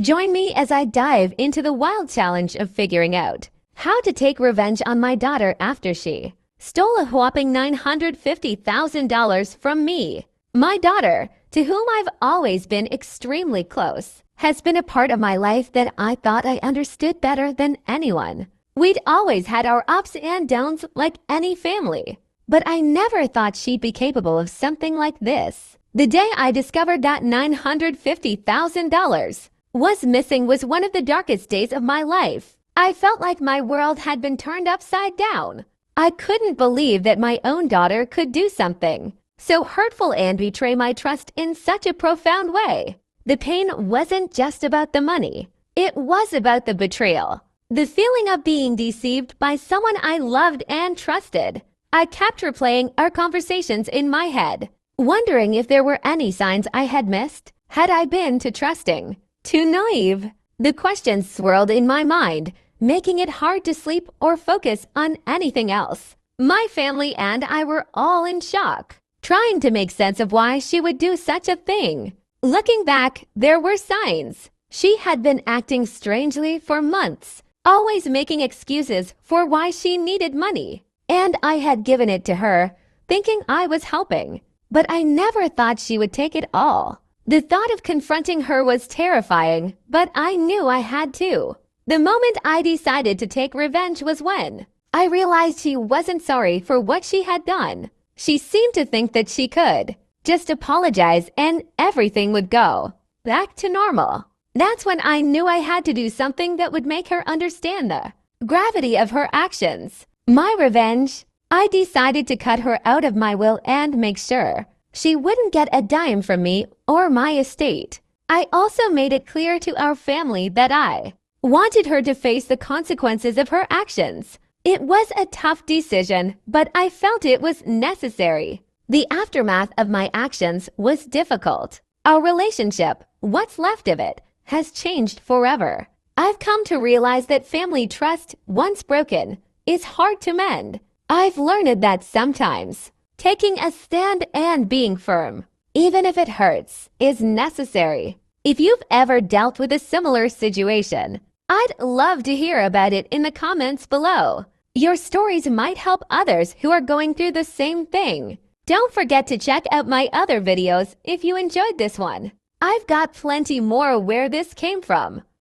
Join me as I dive into the wild challenge of figuring out how to take revenge on my daughter after she stole a whopping $950,000 from me. My daughter, to whom I've always been extremely close, has been a part of my life that I thought I understood better than anyone. We'd always had our ups and downs like any family, but I never thought she'd be capable of something like this. The day I discovered that $950,000 was missing was one of the darkest days of my life. I felt like my world had been turned upside down. I couldn't believe that my own daughter could do something so hurtful and betray my trust in such a profound way. The pain wasn't just about the money. It was about the betrayal. The feeling of being deceived by someone I loved and trusted. I kept replaying our conversations in my head, wondering if there were any signs I had missed. Had I been too trusting? Too naive? The questions swirled in my mind, making it hard to sleep or focus on anything else. My family and I were all in shock, trying to make sense of why she would do such a thing. Looking back, there were signs. She had been acting strangely for months, always making excuses for why she needed money. And I had given it to her, thinking I was helping. But I never thought she would take it all. The thought of confronting her was terrifying, but I knew I had to. The moment I decided to take revenge was when I realized she wasn't sorry for what she had done. She seemed to think that she could just apologize and everything would go back to normal. That's when I knew I had to do something that would make her understand the gravity of her actions. My revenge. I decided to cut her out of my will and make sure she wouldn't get a dime from me or my estate. I also made it clear to our family that I wanted her to face the consequences of her actions. It was a tough decision, but I felt it was necessary. The aftermath of my actions was difficult. Our relationship, what's left of it, has changed forever. I've come to realize that family trust, once broken, is hard to mend. I've learned that sometimes taking a stand and being firm, even if it hurts, is necessary. If you've ever dealt with a similar situation, I'd love to hear about it in the comments below. Your stories might help others who are going through the same thing. Don't forget to check out my other videos if you enjoyed this one. I've got plenty more where this came from.